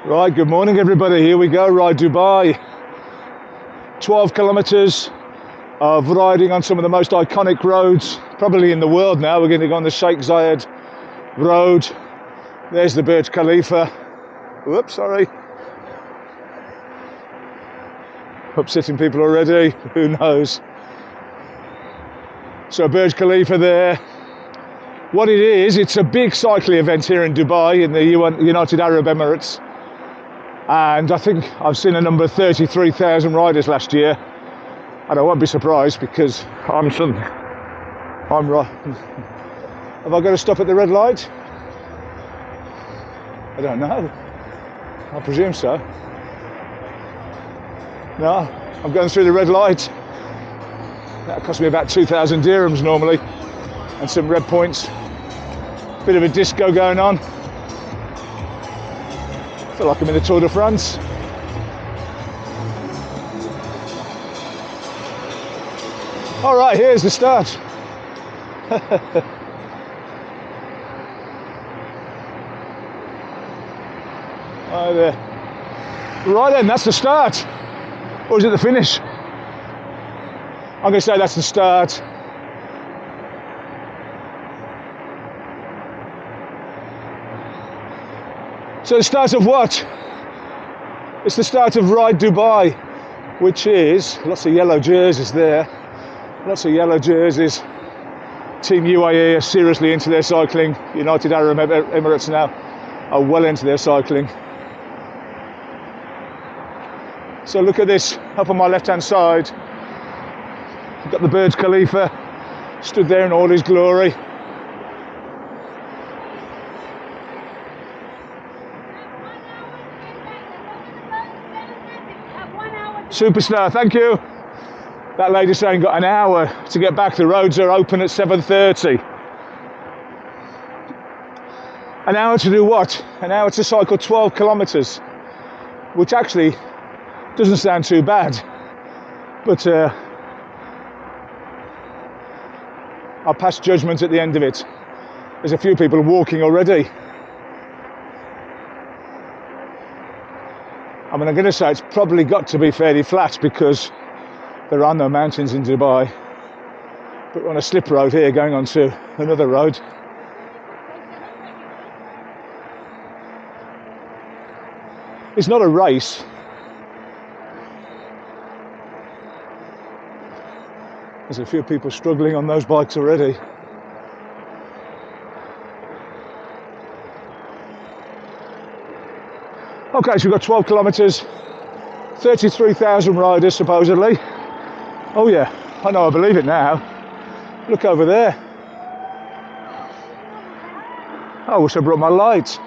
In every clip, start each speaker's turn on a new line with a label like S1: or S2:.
S1: Right, good morning everybody. Here we go, Ride Dubai. 12 kilometers of riding on some of the most iconic roads, probably in the world now. We're going to go on the Sheikh Zayed road. There's the Burj Khalifa. Whoops, sorry. Upsetting people already, who knows. So Burj Khalifa there. What it is, it's a big cycling event here in Dubai, in the United Arab Emirates. And I think I've seen a number of 33,000 riders last year. And I won't be surprised because I'm right. Have I got to stop at the red light? I don't know. I presume so. No, I'm going through the red light. That cost me about 2,000 dirhams normally. And some red points. Bit of a disco going on. I feel like I'm in the Tour de France. All right, here's the start. Right there. Right then, that's the start. Or is it the finish? I'm going to say that's the start. So the start of what? It's the start of Ride Dubai, which is lots of yellow jerseys there. Lots of yellow jerseys. Team UAE are seriously into their cycling. United Arab Emirates now are well into their cycling. So look at this, up on my left-hand side. You've got the Burj Khalifa, stood there in all his glory. Superstar, thank you. That lady's saying got an hour to get back. The roads are open at 7:30. An hour to do what? An hour to cycle 12 kilometers, which actually doesn't sound too bad. But I'll pass judgment at the end of it. There's a few people walking already. I mean, I'm going to say it's probably got to be fairly flat because there are no mountains in Dubai. But we're on a slip road here going on to another road. It's not a race. There's a few people struggling on those bikes already. Okay, so we've got 12 kilometers, 33,000 riders supposedly. Oh yeah, I know, I believe it now. Look over there. I wish I brought my lights.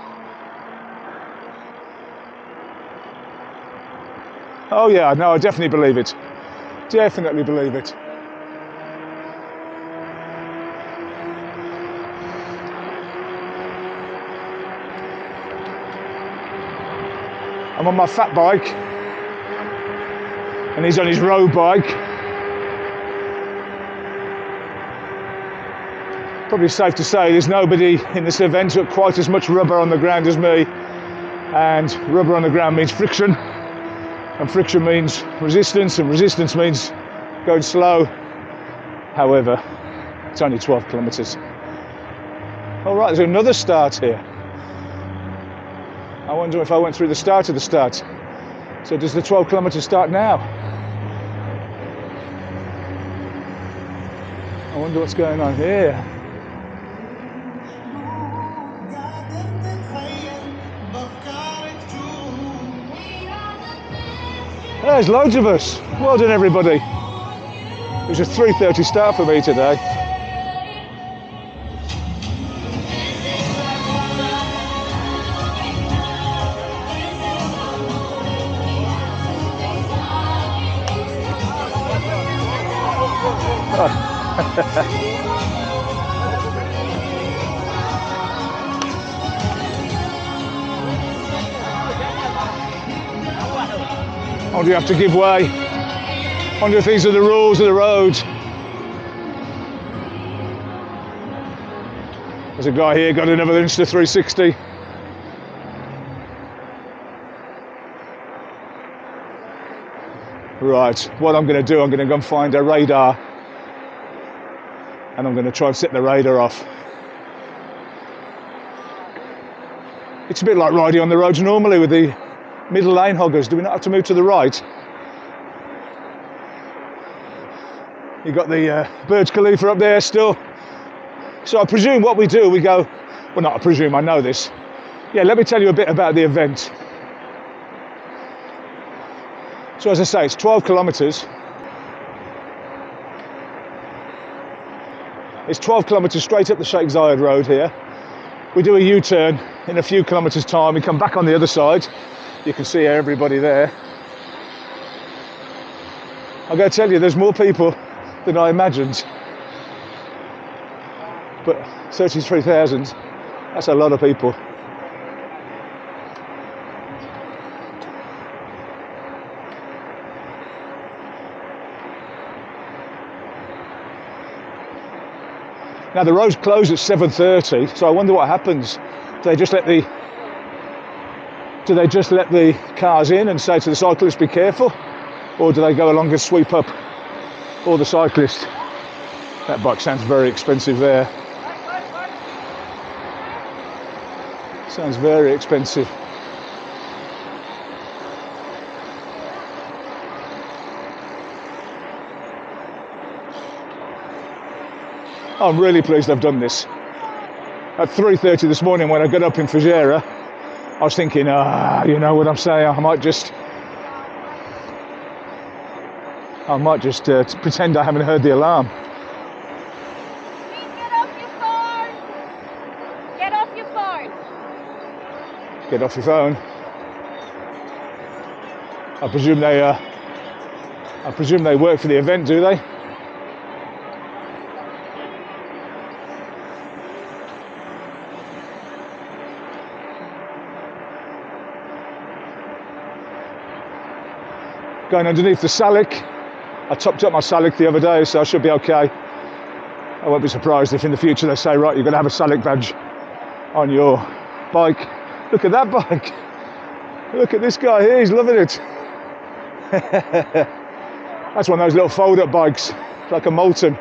S1: Oh yeah, no, I definitely believe it. Definitely believe it. I'm on my fat bike, and he's on his road bike. Probably safe to say there's nobody in this event with quite as much rubber on the ground as me. And rubber on the ground means friction, and friction means resistance, and resistance means going slow. However, it's only 12 kilometers. All right, there's another start here. I wonder if I went through the start of the start. So does the 12 kilometers start now? I wonder what's going on here. There's loads of us. Well done everybody. It was a 3:30 start for me today. Or do you have to give way? I wonder if these are the rules of the road. There's a guy here got another Insta 360. Right, what I'm going to do, I'm going to go and find a radar, and I'm going to try and set the radar off. It's a bit like riding on the roads normally with the middle lane hoggers. Do we not have to move to the right? You've got the Burj Khalifa up there still. So I presume what we do, we go, well not I presume, I know this. Yeah, let me tell you a bit about the event. So as I say, it's 12 kilometres. It's 12 kilometres straight up the Sheikh Zayed road here. We do a U-turn in a few kilometres time, we come back on the other side. You can see everybody there. I'm going to tell you, there's more people than I imagined. But 33,000, that's a lot of people. Now the roads close at 7:30, so I wonder what happens. Do they just let the cars in and say to the cyclists, be careful? Or do they go along and sweep up all the cyclists? That bike sounds very expensive there. Sounds very expensive. I'm really pleased I've done this. At 3:30 this morning when I got up in Fujairah, I was thinking, you know what I'm saying, I might just pretend I haven't heard the alarm.
S2: Please get off your phone! Get off your phone!
S1: Get off your phone. I presume they work for the event, do they? Going underneath the Salik. I topped up my Salik the other day, so I should be okay. I won't be surprised if in the future they say, right, you're going to have a Salik badge on your bike. Look at that bike. Look at this guy here, he's loving it. That's one of those little fold-up bikes, like a Molten.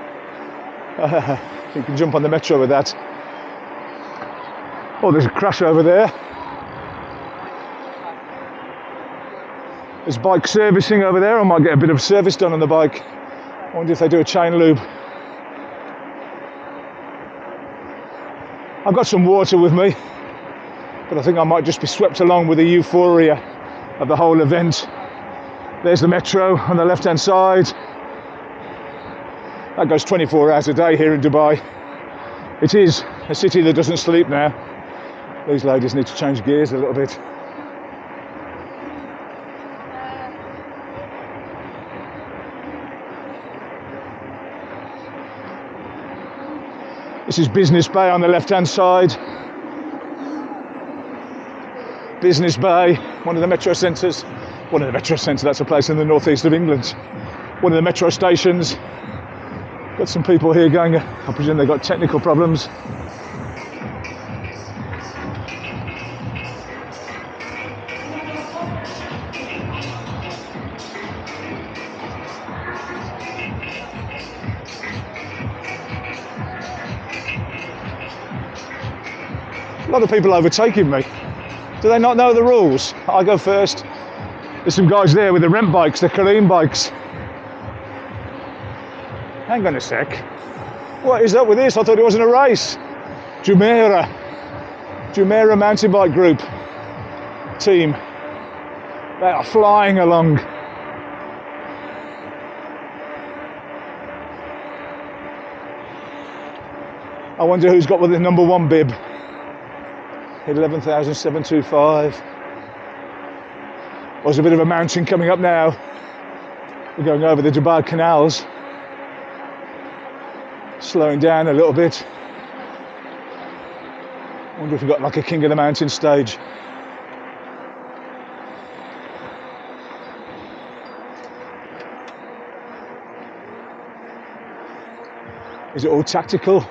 S1: You can jump on the metro with that. Oh, there's a crash over there. There's bike servicing over there. I might get a bit of service done on the bike. I wonder if they do a chain lube. I've got some water with me, but I think I might just be swept along with the euphoria of the whole event. There's the metro on the left-hand side. That goes 24 hours a day here in Dubai. It is a city that doesn't sleep now. These ladies need to change gears a little bit. This is Business Bay on the left-hand side. Business Bay, one of the metro centres. One of the metro centres, that's a place in the northeast of England. One of the metro stations. Got some people here going, I presume they've got technical problems. A lot of people overtaking me. Do they not know the rules? I go first. There's some guys there with the rent bikes, the Kareem bikes. Hang on a sec. What is up with this? I thought it wasn't a race. Jumeirah mountain bike group team. They are flying along. I wonder who's got with the number one bib. 11,725. There's a bit of a mountain coming up now. We're going over the Dibba canals. Slowing down a little bit. I wonder if we've got like a King of the Mountain stage. Is it all tactical?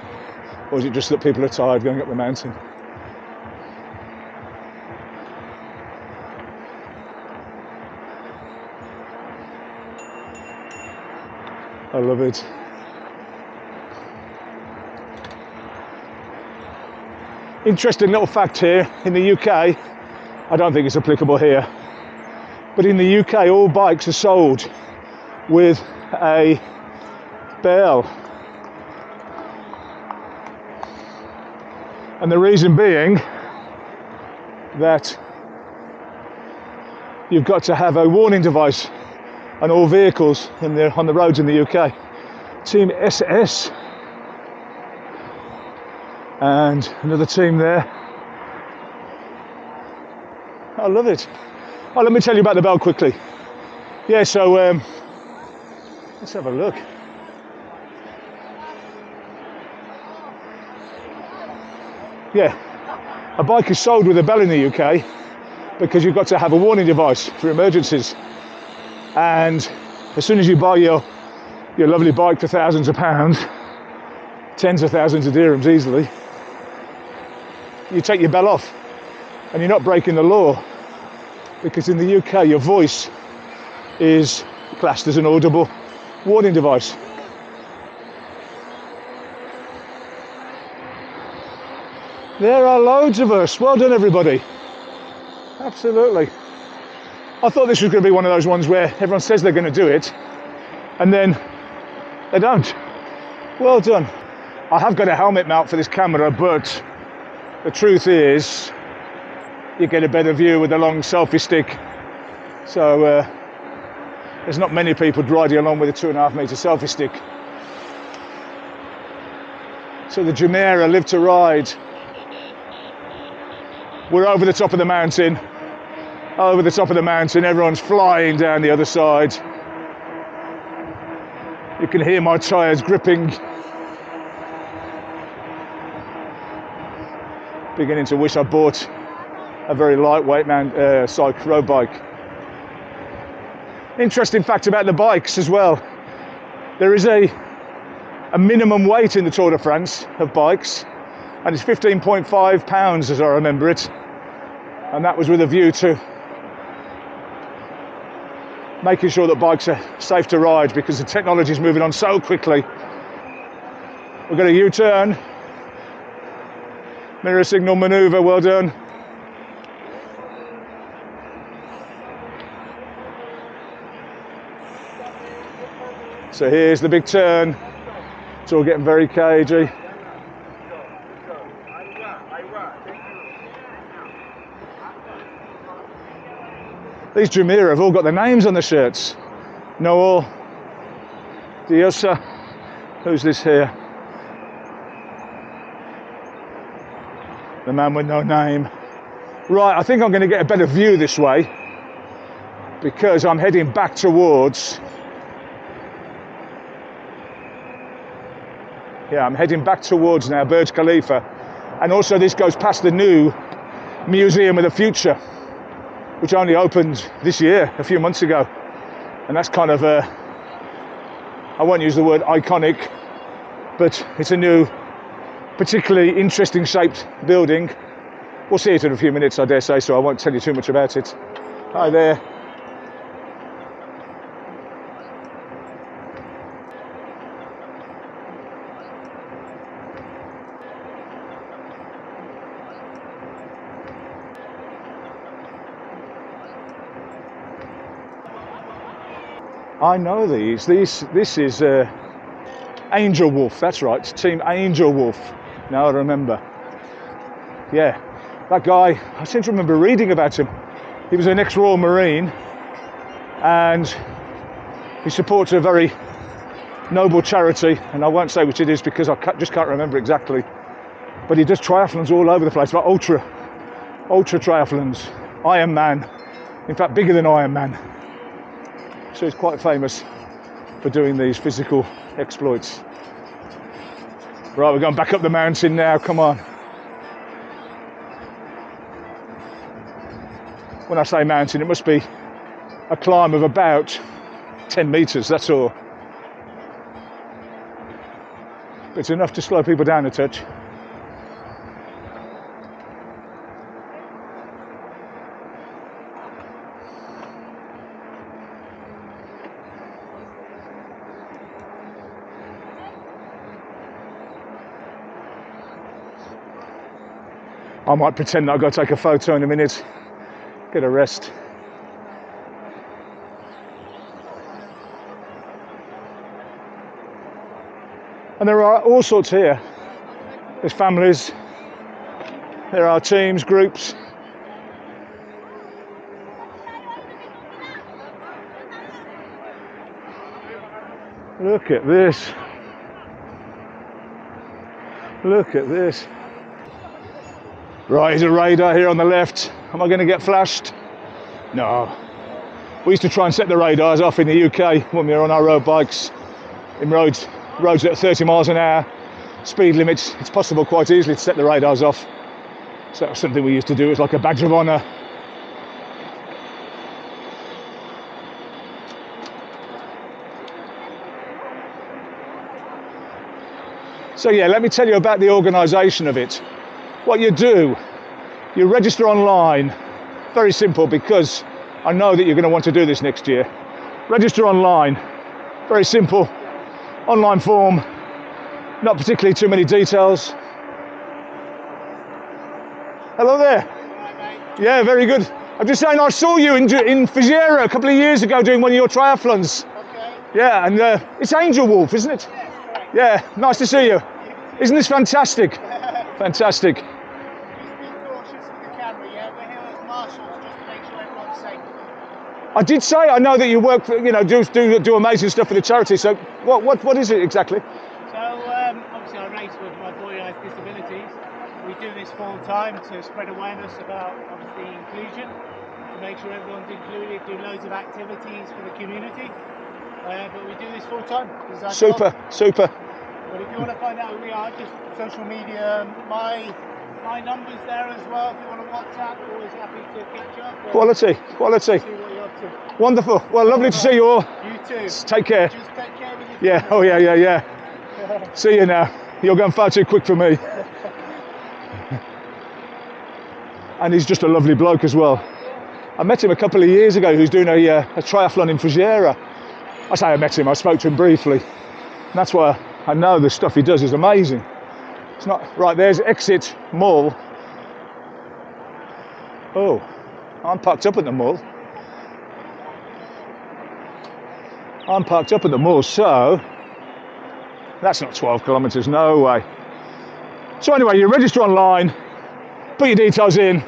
S1: Or is it just that people are tired going up the mountain? I love it. Interesting little fact here, in the UK, I don't think it's applicable here, but in the UK all bikes are sold with a bell. And the reason being that you've got to have a warning device on all vehicles on the roads in the UK. Team SS and another team there. I love it. Oh, let me tell you about the bell quickly. Yeah, so let's have a look. Yeah, a bike is sold with a bell in the UK because you've got to have a warning device for emergencies. And as soon as you buy your lovely bike for thousands of pounds, tens of thousands of dirhams easily, you take your bell off and you're not breaking the law, because in the UK your voice is classed as an audible warning device. There are loads of us. Well done, everybody. Absolutely. I thought this was going to be one of those ones where everyone says they're going to do it and then they don't. Well done. I have got a helmet mount for this camera, but the truth is you get a better view with a long selfie stick. So there's not many people riding along with a 2.5 metre selfie stick. So the Jumeirah Live to Ride. We're over the top of the mountain. Over the top of the mountain, everyone's flying down the other side. You can hear my tyres gripping. Beginning to wish I bought a very lightweight road bike. Interesting fact about the bikes as well. There is a minimum weight in the Tour de France of bikes, and it's 15.5 pounds as I remember it. And that was with a view to making sure that bikes are safe to ride, because the technology is moving on so quickly. We've got a U-turn. Mirror signal manoeuvre, well done. So here's the big turn. It's all getting very cagey. These Jumeirah have all got their names on the shirts. Noel, Diosa, who's this here? The man with no name. Right, I think I'm going to get a better view this way because I'm heading back towards... Yeah, I'm heading back towards now Burj Khalifa. And also this goes past the new Museum of the Future, which only opened this year, a few months ago. And that's kind of I won't use the word iconic, but it's a new, particularly interesting shaped building. We'll see it in a few minutes, I dare say, so I won't tell you too much about it. Hi there. I know these. This is Angel Wolf. That's right, Team Angel Wolf. Now I remember. Yeah, that guy. I seem to remember reading about him. He was an ex-Royal Marine, and he supports a very noble charity. And I won't say which it is because I just can't remember exactly. But he does triathlons all over the place, like ultra triathlons, Iron Man. In fact, bigger than Iron Man. So he's quite famous for doing these physical exploits. Right, we're going back up the mountain now, come on. When I say mountain, it must be a climb of about 10 metres, that's all. But it's enough to slow people down a touch. I might pretend I've got to take a photo in a minute, get a rest. And there are all sorts here. There's families, there are teams, groups. Look at this. Look at this. Right, there's a radar here on the left. Am I going to get flashed? No. We used to try and set the radars off in the UK when we were on our road bikes in roads at 30 miles an hour, speed limits. It's possible quite easily to set the radars off. So that was something we used to do. It's like a badge of honour. So yeah, let me tell you about the organisation of it. What you do, you register online. Very simple, because I know that you're going to want to do this next year. Register online. Very simple. Online form. Not particularly too many details. Hello there. Yeah, very good. I'm just saying I saw you in Fujairah a couple of years ago doing one of your triathlons.
S3: Okay.
S1: Yeah, and it's Angel Wolf, isn't it? Yeah, nice to see you. Isn't this fantastic? Fantastic.
S3: Just be cautious with the camera, yeah? We're here as marshals just to make sure everyone's safe.
S1: I did say I know that you work for, do amazing stuff for the charity. So what is it exactly?
S3: So obviously I race with my boy who has disabilities. We do this full time to spread awareness about obviously inclusion, to make sure everyone's included, do loads of activities for the community. But we do this full time.
S1: Super.
S3: But if you want to find out who we are, just social media, my number's there as well. If you want to WhatsApp, we're always happy to catch up.
S1: Quality.
S3: See what you're up to.
S1: Wonderful. Well, lovely to see you all.
S3: You too.
S1: Take care.
S3: Just take care of yourself.
S1: Yeah. Oh yeah. See you now. You're going far too quick for me. And he's just a lovely bloke as well. I met him a couple of years ago. Who's doing a triathlon in Fujairah. I say I met him. I spoke to him briefly. And that's why I know the stuff he does is amazing. It's not right. There's Exit Mall. Oh, I'm parked up at the mall. So that's not 12 kilometres. No way. So anyway, you register online, put your details in,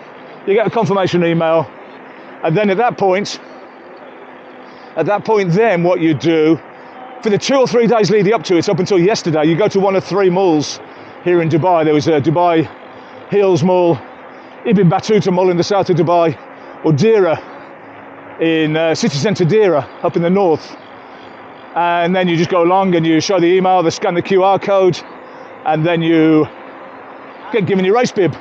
S1: you get a confirmation email, and then at that point, then what you do for the 2 or 3 days leading up to it, up until yesterday, you go to one of 3 malls here in Dubai. There was a Dubai Hills Mall, Ibn Battuta Mall in the south of Dubai, or Dira in city centre Dira up in the north. And then you just go along and you show the email, they scan the QR code, and then you get given your race bib,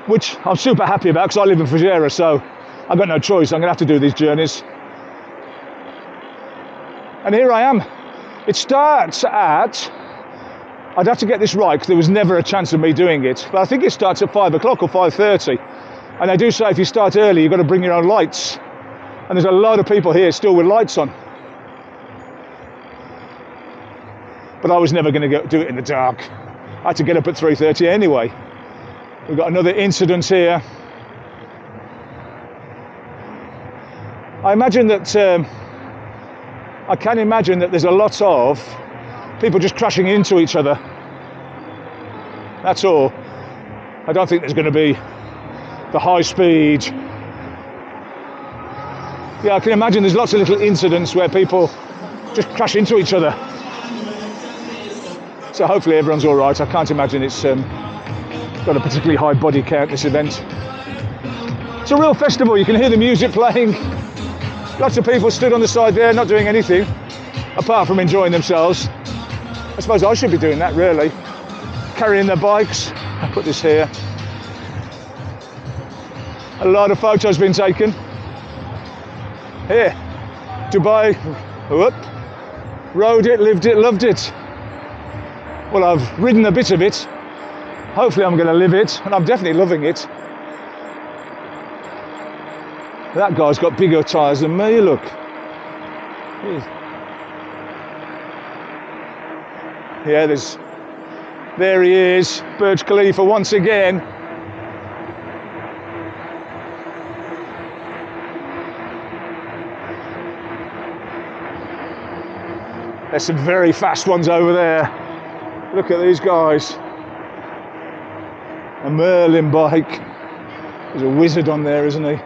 S1: which I'm super happy about because I live in Fujairah, so I've got no choice. I'm going to have to do these journeys. And here I am. It starts at, I'd have to get this right because there was never a chance of me doing it, but I think it starts at 5 o'clock or 5:30. And they do say if you start early, you've got to bring your own lights. And there's a lot of people here still with lights on. But I was never going to do it in the dark. I had to get up at 3:30 anyway. We've got another incident here. I can imagine that there's a lot of people just crashing into each other. That's all. I don't think there's going to be the high speed. Yeah, I can imagine there's lots of little incidents where people just crash into each other. So hopefully everyone's all right. I can't imagine it's got a particularly high body count, this event. It's a real festival. You can hear the music playing. Lots of people stood on the side there, not doing anything, apart from enjoying themselves. I suppose I should be doing that, really. Carrying their bikes. I'll put this here. A lot of photos been taken. Here, Dubai. Whoop. Rode it, lived it, loved it. Well, I've ridden a bit of it. Hopefully I'm going to live it, and I'm definitely loving it. That guy's got bigger tyres than me, look. Yeah, there he is, Burj Khalifa once again. There's some very fast ones over there. Look at these guys. A Merlin bike. There's a wizard on there, isn't he?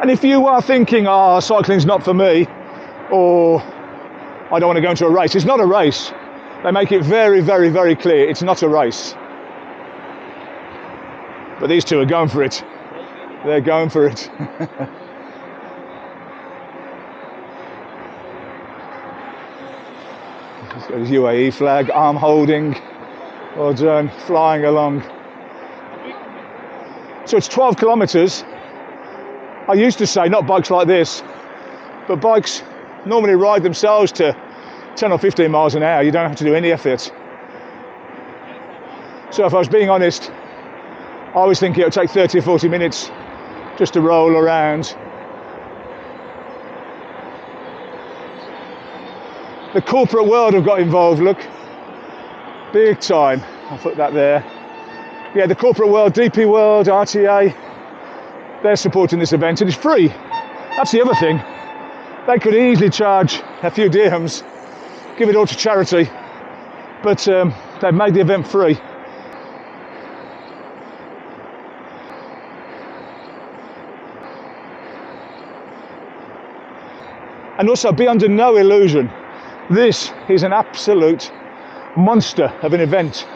S1: And if you are thinking, oh, cycling's not for me, or I don't want to go into a race, it's not a race. They make it very, very, very clear it's not a race. But these two are going for it. They're going for it. He's got his UAE flag, arm holding. Well done, flying along. So it's 12 kilometres. I used to say not bikes like this, but bikes normally ride themselves to 10 or 15 miles an hour. You don't have to do any effort. So if I was being honest, I was thinking it would take 30 or 40 minutes just to roll around. The corporate world have got involved, look. Big time. I'll put that there. Yeah, the corporate world, DP World, RTA, they're supporting this event and it's free. That's the other thing. They could easily charge a few dirhams, give it all to charity, but they've made the event free. And also be under no illusion, this is an absolute monster of an event.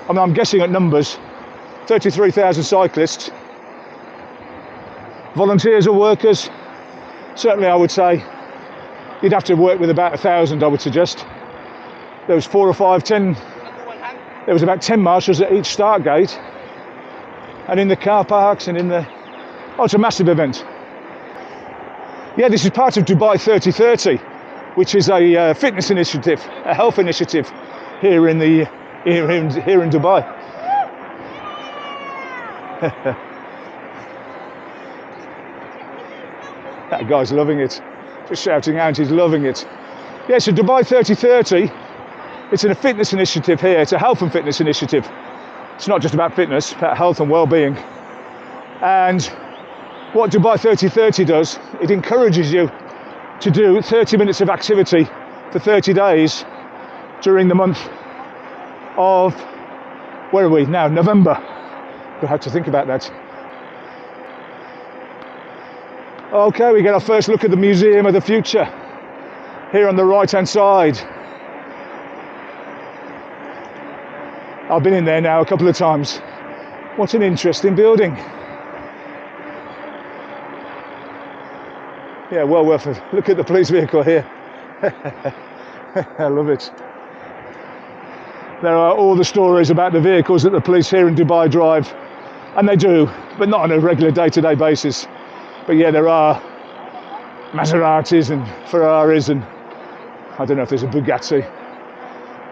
S1: I mean, I'm guessing at numbers, 33,000 cyclists, volunteers or workers. Certainly I would say you'd have to work with about 1,000, I would suggest. There was 4 or 5, 10, there was about 10 marshals at each start gate, and in the car parks and in the, oh, it's a massive event. Yeah, this is part of Dubai 3030, which is a fitness initiative, a health initiative here in Dubai. That guy's loving it. Just shouting out, he's loving it. Yeah, so Dubai 3030, it's a fitness initiative here. It's a health and fitness initiative. It's not just about fitness, about health and well-being. And what Dubai 3030 does, it encourages you to do 30 minutes of activity for 30 days during the month of, where are we now, November. We'll have to think about that. Okay, we get our first look at the Museum of the Future here on the right hand side. I've been in there now a couple of times. What an interesting building. Yeah, well worth it. Look at the police vehicle here. I love it. There are all the stories about the vehicles that the police here in Dubai drive, and they do, but not on a regular day-to-day basis. But yeah, there are Maseratis and Ferraris, and I don't know if there's a Bugatti,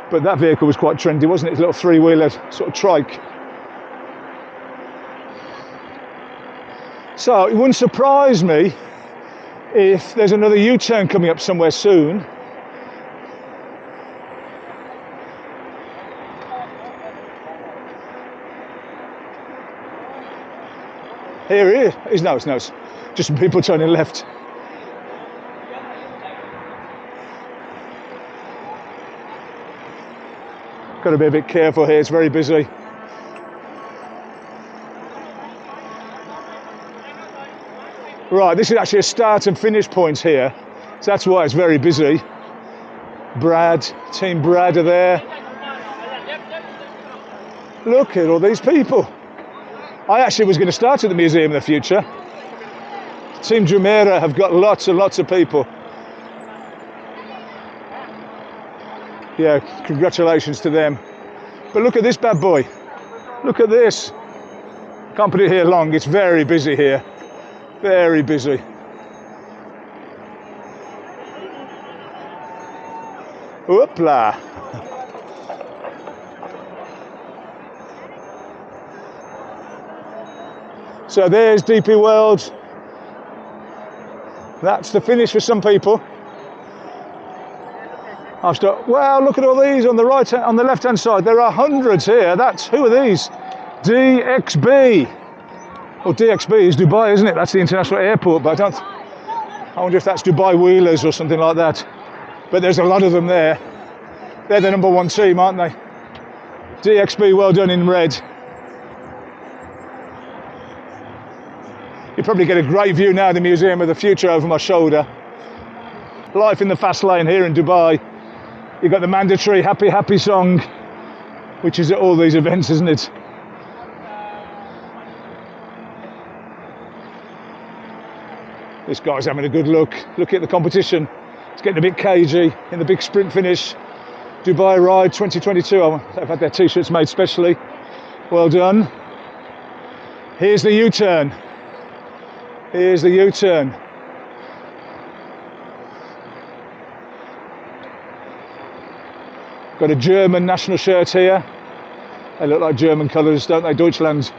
S1: but that vehicle was quite trendy, wasn't it? It's a little three-wheeler sort of trike. So it wouldn't surprise me if there's another U-turn coming up somewhere soon. Here it is. No, it's just some people turning left. Got to be a bit careful here, it's very busy. Right, this is actually a start and finish point here, so that's why it's very busy. Brad, Team Brad are there. Look at all these people. I actually was going to start at the Museum of the Future. Team Jumeirah have got lots and lots of people. Yeah, congratulations to them. But look at this bad boy. Look at this. Can't put it here long, it's very busy here. Very busy. Whoopla. So there's DP World. That's the finish for some people. Wow, look at all these on the right, on the left-hand side. There are hundreds here. Who are these? DXB. Well, DXB is Dubai, isn't it? That's the international airport, but I wonder if that's Dubai Wheelers or something like that. But there's a lot of them there. They're the number one team, aren't they? DXB, well done in red. You probably get a great view now of the Museum of the Future over my shoulder. Life in the fast lane here in Dubai. You've got the mandatory Happy Happy song, which is at all these events, isn't it? This guy's having a good look. Look at the competition. It's getting a bit cagey in the big sprint finish. Dubai Ride 2022. They've had their t-shirts made specially. Well done. Here's the U-turn. Here's the U-turn. Got a German national shirt here. They look like German colours, don't they? Deutschland.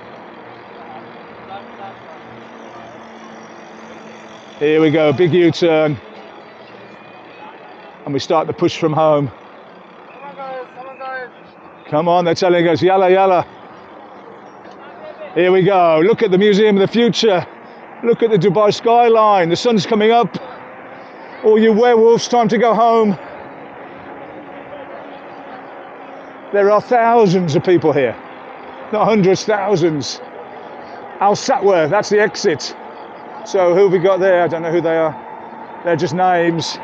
S1: Here we go, big U-turn. And we start the push from home.
S3: Come on guys, come on guys.
S1: Come on, they're telling us, yalla yalla. Here we go, look at the Museum of the Future. Look at the Dubai skyline, the sun's coming up. All you werewolves, time to go home. There are thousands of people here. Not hundreds, thousands. Al Satwa, that's the exit. So who have we got there? I don't know who they are. They're just names.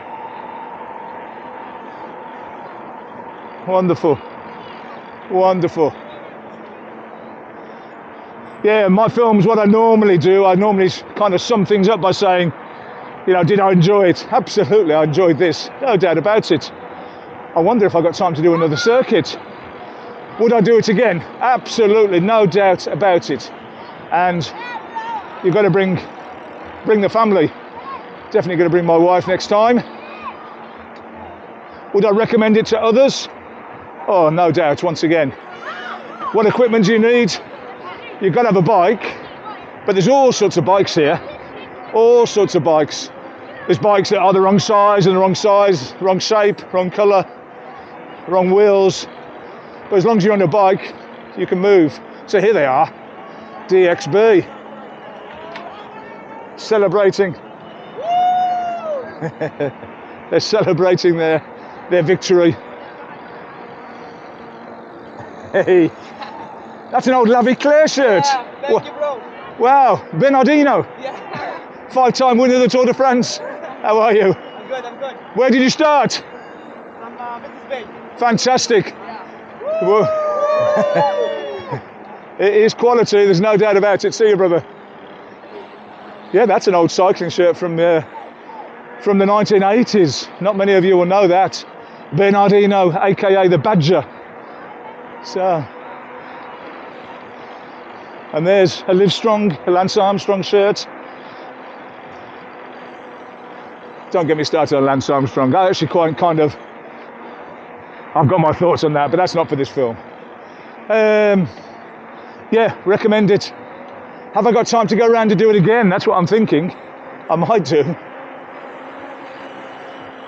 S1: Wonderful. Wonderful. Yeah, my films, what I normally do, I normally kind of sum things up by saying, you know, did I enjoy it? Absolutely, I enjoyed this. No doubt about it. I wonder if I got time to do another circuit. Would I do it again? Absolutely, no doubt about it. And you've got to bring the family. Definitely going to bring my wife next time. Would I recommend it to others? Oh, no doubt, once again. What equipment do you need? You've got to have a bike, but there's all sorts of bikes here. All sorts of bikes. There's bikes that are the wrong size and the wrong size, wrong shape, wrong colour, wrong wheels. But as long as you're on a bike, you can move. So here they are, DXB. Celebrating. They're celebrating their victory. Hey, that's an old Lavie Claire shirt.
S4: Yeah, thank you, bro.
S1: Wow, Bernardino.
S4: Yeah.
S1: 5-time winner of the Tour de France. How are you?
S4: I'm good, I'm good.
S1: Where did you start?
S4: From Mrs. Bay.
S1: Fantastic.
S4: Yeah.
S1: Whoa. It is quality, there's no doubt about it. See you, brother. Yeah, that's an old cycling shirt from the 1980s. Not many of you will know that. Bernardino, aka the Badger. So, and there's a Live Strong, a Lance Armstrong shirt. Don't get me started on Lance Armstrong. I actually I've got my thoughts on that, but that's not for this film. Yeah, recommend it. Have I got time to go around and do it again? That's what I'm thinking. I might do.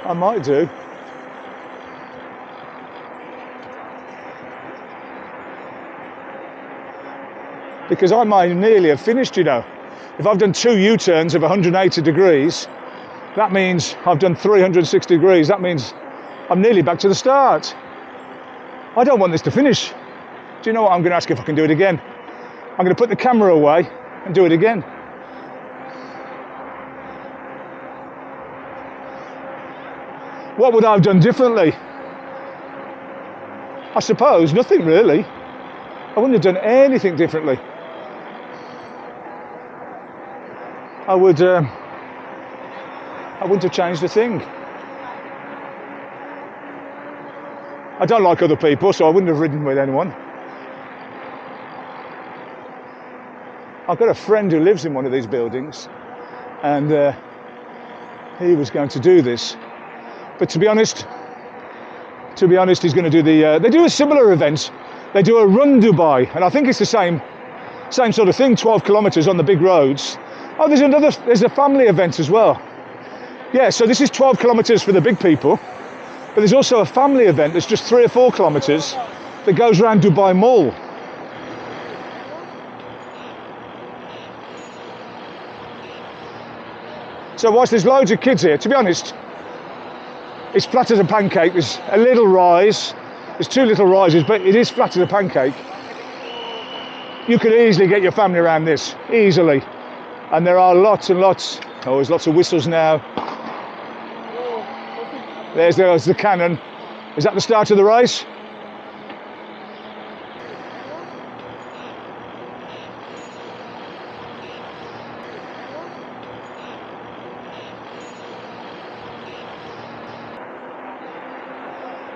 S1: I might do. Because I might nearly have finished, you know. If I've done 2 U-turns of 180 degrees, that means I've done 360 degrees. That means I'm nearly back to the start. I don't want this to finish. Do you know what? I'm going to ask if I can do it again. I'm going to put the camera away and do it again. What would I have done differently? I suppose nothing really. I wouldn't have done anything differently. I wouldn't have changed a thing. I don't like other people, so I wouldn't have ridden with anyone. I've got a friend who lives in one of these buildings, and he was going to do this. But to be honest, he's going to do they do a similar event. They do a Run Dubai, and I think it's the same sort of thing, 12 kilometres on the big roads. Oh, there's a family event as well. Yeah, so this is 12 kilometres for the big people, but there's also a family event that's just 3 or 4 kilometres that goes around Dubai Mall. So whilst there's loads of kids here, to be honest, it's flat as a pancake. There's a little rise. There's 2 little rises, but it is flat as a pancake. You could easily get your family around this, easily. And there are lots and lots. Oh, there's lots of whistles now. There's the cannon. Is that the start of the race?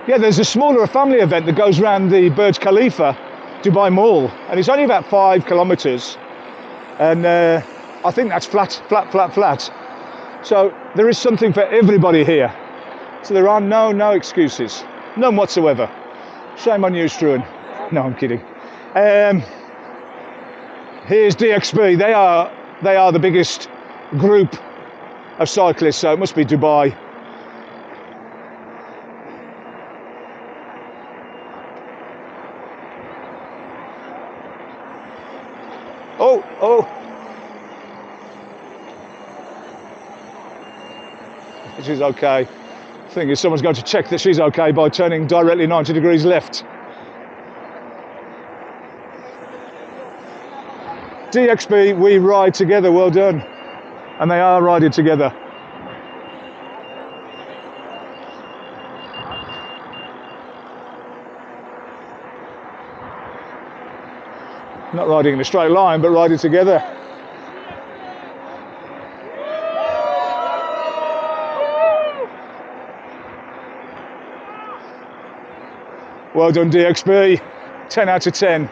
S1: Yeah, there's a smaller family event that goes around the Burj Khalifa, Dubai Mall, and it's only about 5 kilometres. And I think that's flat. So there is something for everybody here. So there are no excuses, none whatsoever. Shame on you, Struan. No, I'm kidding. Here's DXB. They are the biggest group of cyclists, so it must be Dubai. Oh. She's okay. The thing is, someone's going to check that she's okay by turning directly 90 degrees left. DXB, we ride together, well done. And they are riding together. Not riding in a straight line, but riding together. Well done, DXB. 10 out of 10.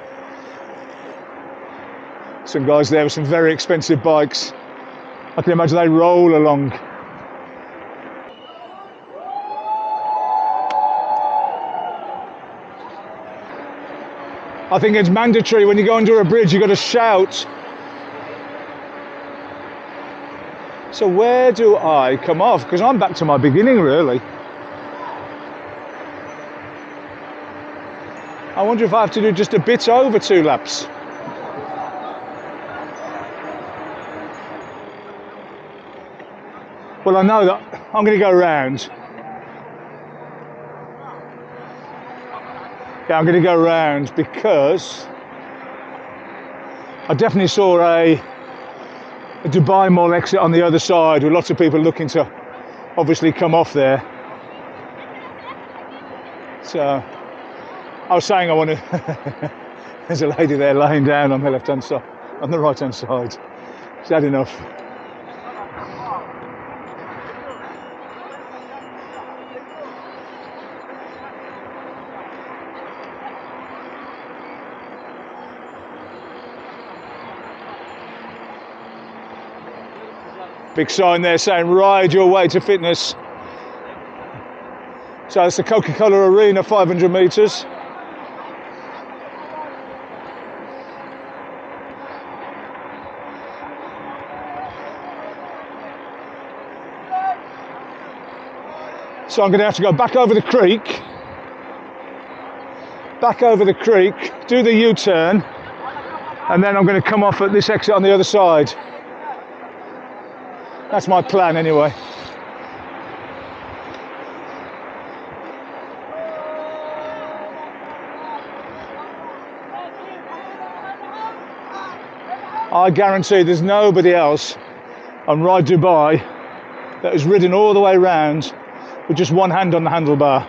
S1: Some guys there with some very expensive bikes. I can imagine they roll along. I think it's mandatory when you go under a bridge, you've got to shout. So where do I come off? Because I'm back to my beginning, really. I wonder if I have to do just a bit over 2 laps. Well, I know that I'm going to go round. Yeah, I'm going to go round because I definitely saw a Dubai Mall exit on the other side with lots of people looking to obviously come off there. So I was saying I want to. There's a lady there laying down on the left-hand side, on the right-hand side. She's had enough. Big sign there saying ride your way to fitness. So it's the Coca-Cola Arena, 500 metres. So I'm going to have to go back over the creek, do the U-turn, and then I'm going to come off at this exit on the other side. That's my plan anyway. I guarantee there's nobody else on Ride Dubai that has ridden all the way around with just one hand on the handlebar,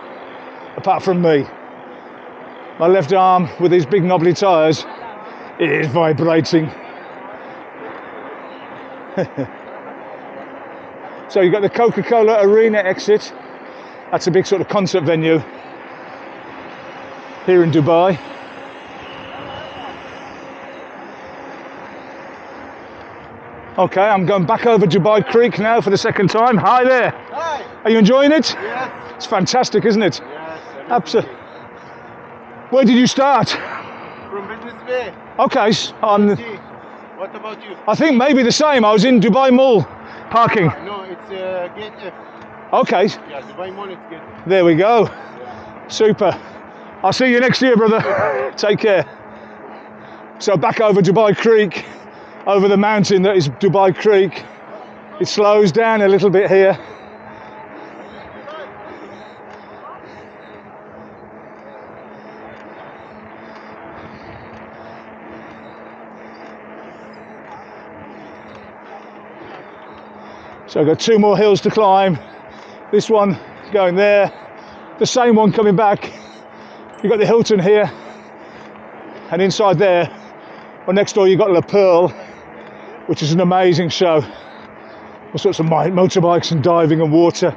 S1: apart from me. My left arm with these big knobbly tyres, it is vibrating. So you've got the Coca-Cola Arena exit. That's a big sort of concert venue here in Dubai. Okay, I'm going back over Dubai Creek now for the second time. Hi there.
S4: Hi.
S1: Are you enjoying it?
S4: Yes.
S1: It's fantastic, isn't it?
S4: Yes.
S1: Absolutely. Where did you start?
S4: From Business Bay.
S1: Okay,
S4: What about you?
S1: I think maybe the same. I was in Dubai Mall parking.
S4: No, it's Gate F.
S1: Okay,
S4: Yeah, Dubai Mall, it's Gate F.
S1: there we go. Super. I'll see you next year, brother. Take care. So back over Dubai Creek, over the mountain that is Dubai Creek. It slows down a little bit here. So I've got 2 more hills to climb. This one going there, the same one coming back. You've got the Hilton here, and inside there, or next door, you've got La Pearl, which is an amazing show. All sorts of motorbikes and diving and water.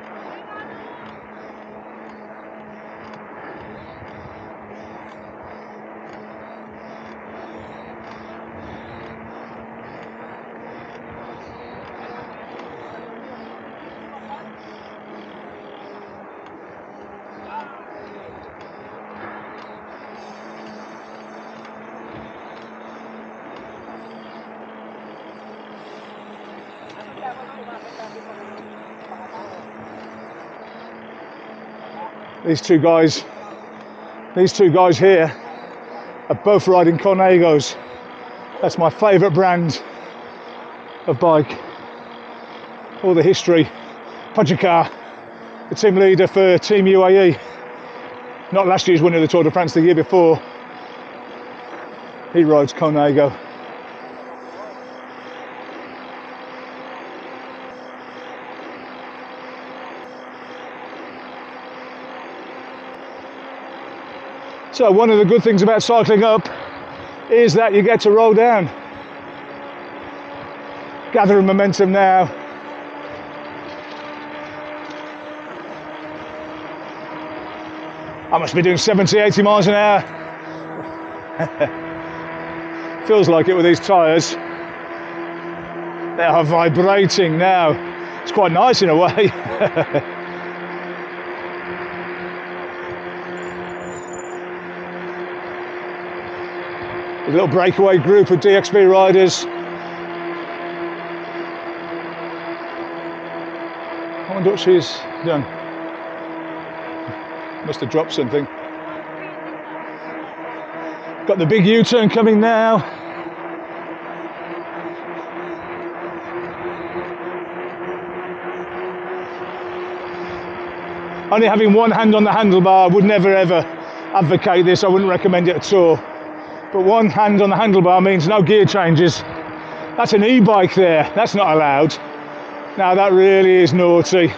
S1: These two guys here are both riding Cornegos. That's my favourite brand of bike. All the history. Pogacar, the team leader for Team UAE. Not last year's winner of the Tour de France, the year before. He rides Cornego. So one of the good things about cycling up is that you get to roll down. Gathering momentum now. I must be doing 70, 80 miles an hour. Feels like it with these tyres. They are vibrating now. It's quite nice in a way. A little breakaway group of DXB riders. I wonder what she's done. Must have dropped something. Got the big U-turn coming now. Only having one hand on the handlebar, I would never ever advocate this. I wouldn't recommend it at all. But one hand on the handlebar means no gear changes. That's an e-bike there. That's not allowed. Now that really is naughty.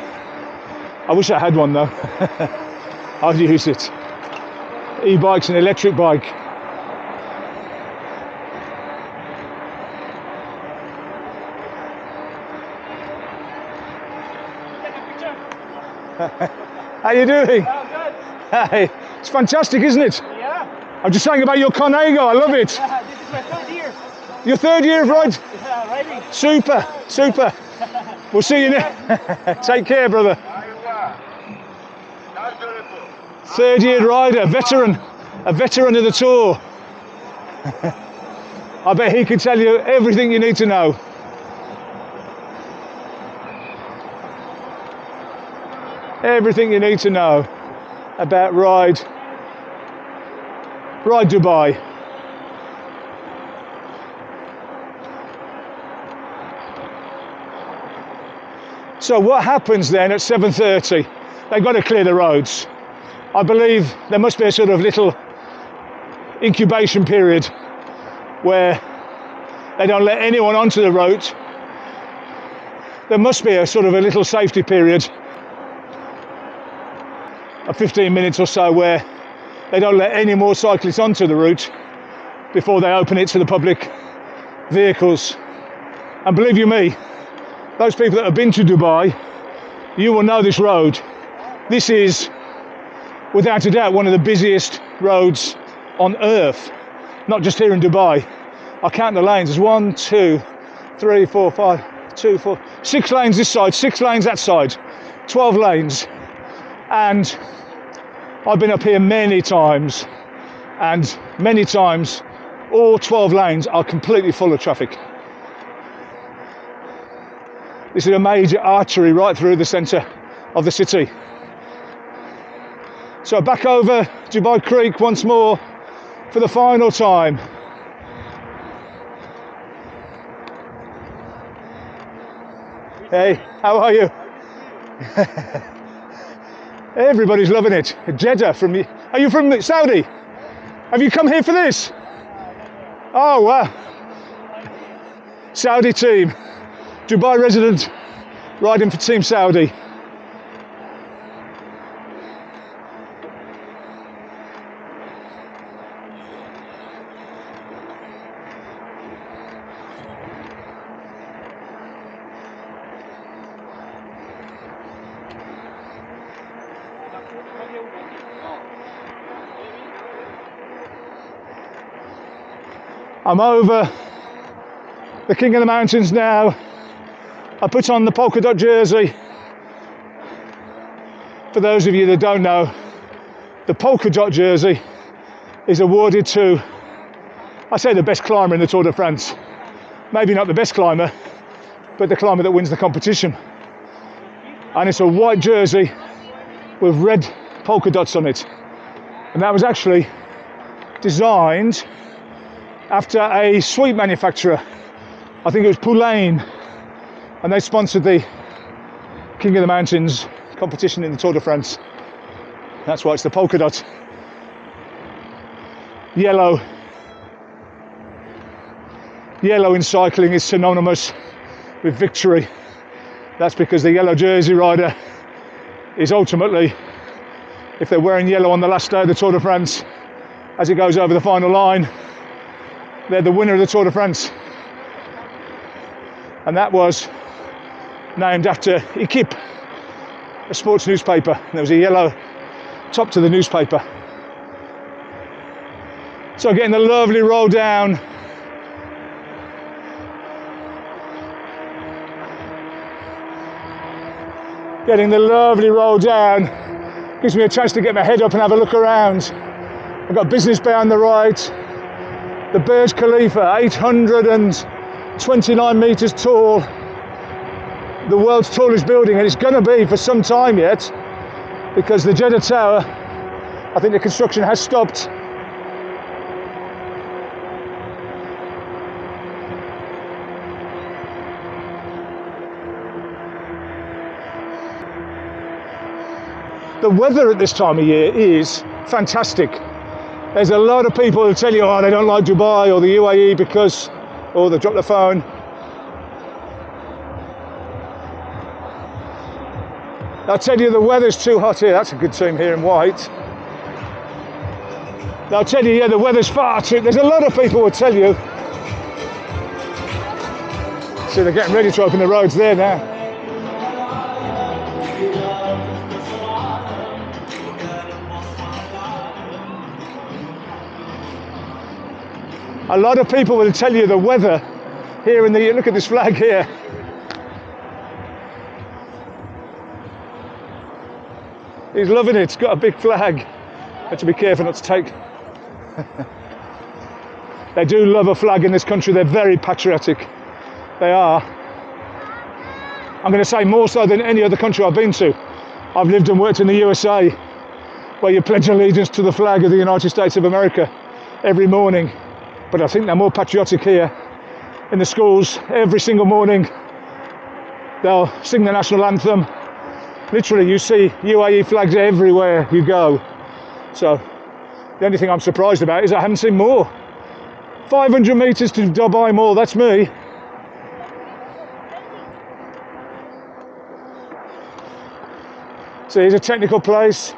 S1: I wish I had one though. I'd use it. E-bike's an electric bike. How you doing?
S3: Oh, good.
S1: Hey, it's fantastic, isn't it?
S3: Yeah.
S1: I'm just saying about your Cornego. I love it.
S3: Yeah, this is my 3rd year.
S1: Your 3rd year of ride?
S3: Yeah, riding.
S1: Super, super. We'll see you next. Take care, brother. 3rd year rider, a veteran of the Tour. I bet he could tell you everything you need to know. Everything you need to know about Ride Dubai. So what happens then at 7:30? They've got to clear the roads. I believe there must be a sort of little incubation period where they don't let anyone onto the road. There must be a sort of a little safety period of 15 minutes or so where they don't let any more cyclists onto the route before they open it to the public vehicles. And believe you me, those people that have been to Dubai, you will know this road. This is, without a doubt, one of the busiest roads on earth, not just here in Dubai. I count the lanes. There's 1, 2, 3, 4, 5, 2, 4, 6 lanes this side, 6 lanes that side, 12 lanes. And I've been up here many times, and many times all 12 lanes are completely full of traffic. This is a major artery right through the centre of the city. So back over Dubai Creek once more for the final time. Hey, how are you? Everybody's loving it. Jeddah from the... Are you from Saudi? Have you come here for this? Oh, wow. Saudi team. Dubai resident riding for Team Saudi. I'm over the King of the Mountains now. I put on the polka dot jersey. For those of you that don't know, the polka dot jersey is awarded to, I say, the best climber in the Tour de France. Maybe not the best climber, but the climber that wins the competition. And it's a white jersey with red polka dots on it. And that was actually designed after a sweet manufacturer. I think it was Poulain, and they sponsored the King of the Mountains competition in the Tour de France. That's why it's the polka dot. Yellow. Yellow in cycling is synonymous with victory. That's because the yellow jersey rider is ultimately, if they're wearing yellow on the last day of the Tour de France, as it goes over the final line, they're the winner of the Tour de France. And that was named after Equipe, a sports newspaper. And there was a yellow top to the newspaper. So getting the lovely roll down. Getting the lovely roll down. Gives me a chance to get my head up and have a look around. I've got Business Bay on the right. The Burj Khalifa, 829 metres tall. The world's tallest building, and it's going to be for some time yet, because the Jeddah Tower, I think the construction has stopped. The weather at this time of year is fantastic. There's a lot of people who tell you, oh, they don't like Dubai or the UAE because, oh, they dropped the phone. They'll tell you the weather's too hot here. That's a good team here in white. They'll tell you, yeah, the weather's far too... There's a lot of people who will tell you. See, they're getting ready to open the roads there now. A lot of people will tell you the weather here in the... Look at this flag here. He's loving it. It's got a big flag. Have to be careful not to take. They do love a flag in this country. They're very patriotic. They are. I'm going to say more so than any other country I've been to. I've lived and worked in the USA, where you pledge allegiance to the flag of the United States of America every morning. But I think they're more patriotic here. In the schools, every single morning, they'll sing the national anthem. Literally, you see UAE flags everywhere you go. So, the only thing I'm surprised about is I haven't seen more. 500 metres to Dubai Mall, that's me. So here's a technical place.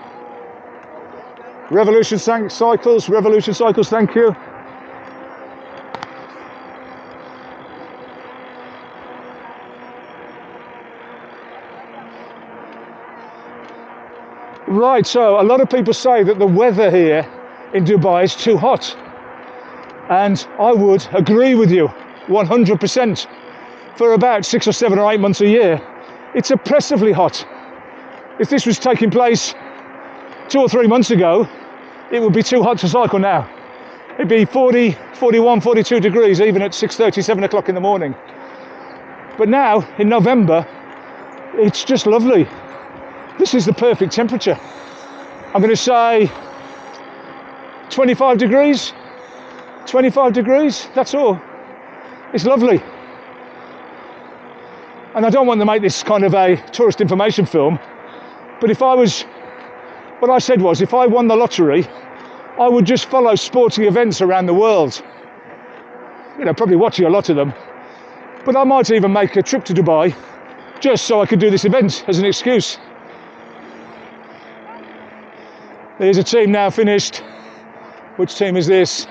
S1: Revolution Cycles, thank you. Right, so a lot of people say that the weather here in Dubai is too hot. And I would agree with you 100%. For about 6 or 7 or 8 months a year, it's oppressively hot. If this was taking place 2 or 3 months ago, it would be too hot to cycle now. It'd be 40, 41, 42 degrees even at 6:30, 7 o'clock in the morning. But now, in November, it's just lovely. This is the perfect temperature. I'm going to say 25 degrees. 25 degrees, that's all. It's lovely. And I don't want to make this kind of a tourist information film, but what I said was, if I won the lottery, I would just follow sporting events around the world. You know, probably watching a lot of them. But I might even make a trip to Dubai just so I could do this event as an excuse. There's a team now finished. Which team is this?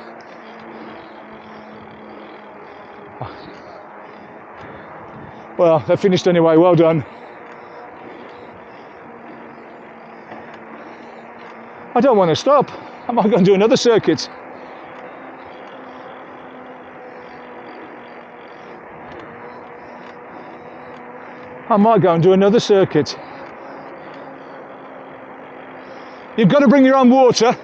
S1: Well, they're finished anyway, well done. I don't want to stop. I might go and do another circuit. I might go and do another circuit. You've got to bring your own water.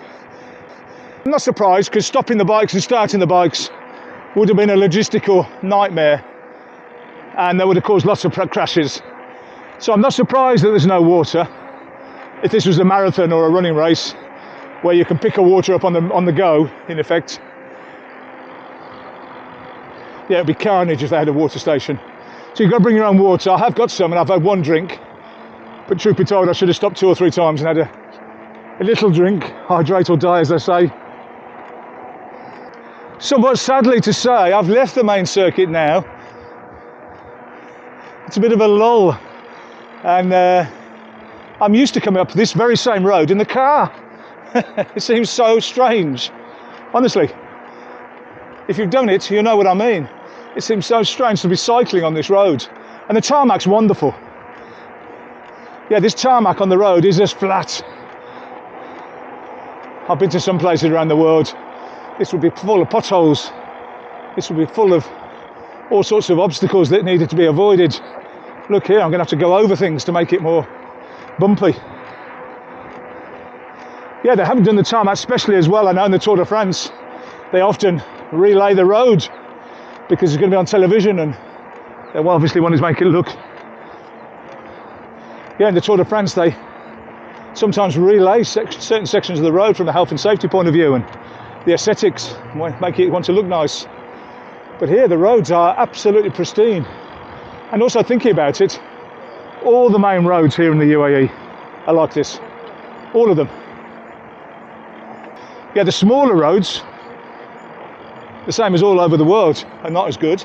S1: I'm not surprised, because stopping the bikes and starting the bikes would have been a logistical nightmare, and that would have caused lots of crashes. So I'm not surprised that there's no water. If this was a marathon or a running race where you can pick a water up on the go, in effect, yeah, it'd be carnage if they had a water station. So you've got to bring your own water. I have got some, and I've had one drink, but truth be told, I should have stopped 2 or 3 times and had a little drink. Hydrate or die, as they say. Somewhat sadly to say, I've left the main circuit now. It's a bit of a lull, and I'm used to coming up this very same road in the car. It seems so strange. Honestly, if you've done it, you know what I mean. It seems so strange to be cycling on this road. And the tarmac's wonderful. Yeah, this tarmac on the road is just flat. I've been to some places around the world. This would be full of potholes. This would be full of all sorts of obstacles that needed to be avoided. Look here, I'm going to have to go over things to make it more bumpy. Yeah, they haven't done the tarmac specially as well. I know in the Tour de France, they often relay the road because it's going to be on television, and they obviously want to make it look. Yeah, in the Tour de France, they sometimes relay certain sections of the road from a health and safety point of view, and the aesthetics make it want to look nice. But here the roads are absolutely pristine. And also thinking about it, all the main roads here in the UAE are like this. All of them. Yeah, the smaller roads, the same as all over the world, are not as good.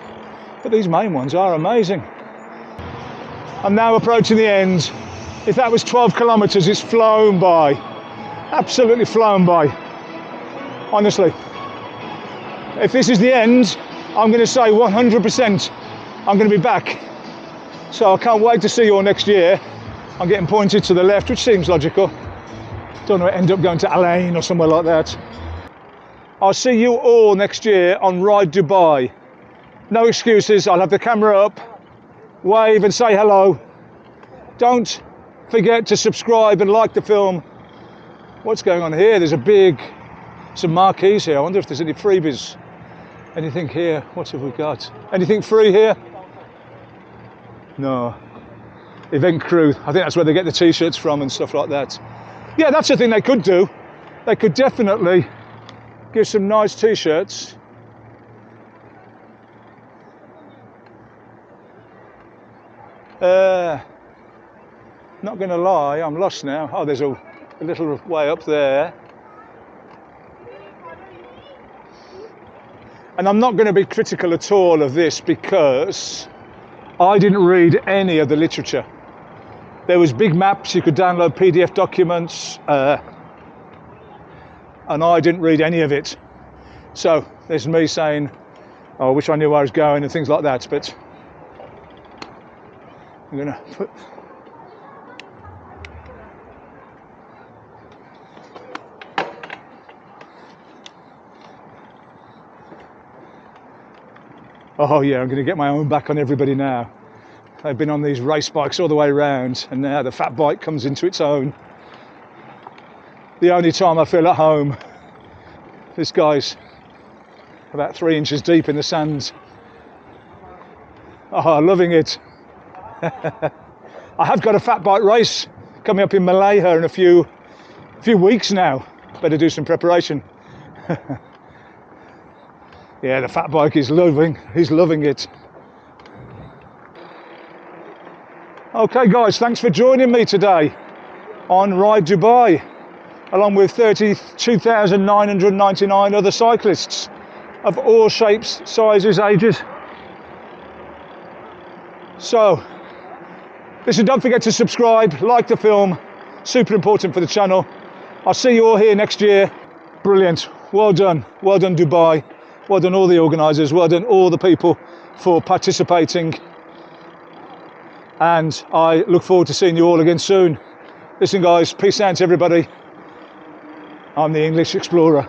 S1: But these main ones are amazing. I'm now approaching the end. If that was 12 kilometres, it's flown by. Absolutely flown by. Honestly. If this is the end, I'm going to say 100% I'm going to be back. So I can't wait to see you all next year. I'm getting pointed to the left, which seems logical. Don't know, end up going to Al Ain or somewhere like that. I'll see you all next year on Ride Dubai. No excuses, I'll have the camera up, wave and say hello. Don't forget to subscribe and like the film. What's going on here? There's some marquees here. I wonder if there's any freebies. Anything here? What have we got? Anything free here? No. Event crew. I think that's where they get the t-shirts from and stuff like that. Yeah, that's the thing they could do. They could definitely give some nice t-shirts. Not going to lie, I'm lost now. Oh, there's a little way up there. And I'm not going to be critical at all of this because I didn't read any of the literature. There was big maps, you could download PDF documents, and I didn't read any of it. So there's me saying, oh, I wish I knew where I was going and things like that, but I'm going to put... Oh yeah, I'm going to get my own back on everybody now. They've been on these race bikes all the way around, and now the fat bike comes into its own. The only time I feel at home. This guy's about 3 inches deep in the sand. Oh, loving it. I have got a fat bike race coming up in Malaysia in a few weeks now. Better do some preparation. Yeah, the fat bike is loving it. Okay guys, thanks for joining me today on Ride Dubai, along with 32,999 other cyclists of all shapes, sizes, ages. So, listen, don't forget to subscribe, like the film, super important for the channel. I'll see you all here next year. Brilliant, well done Dubai, well done all the organisers, well done all the people for participating. And I look forward to seeing you all again soon. Listen guys, peace out to everybody. I'm the English Explorer.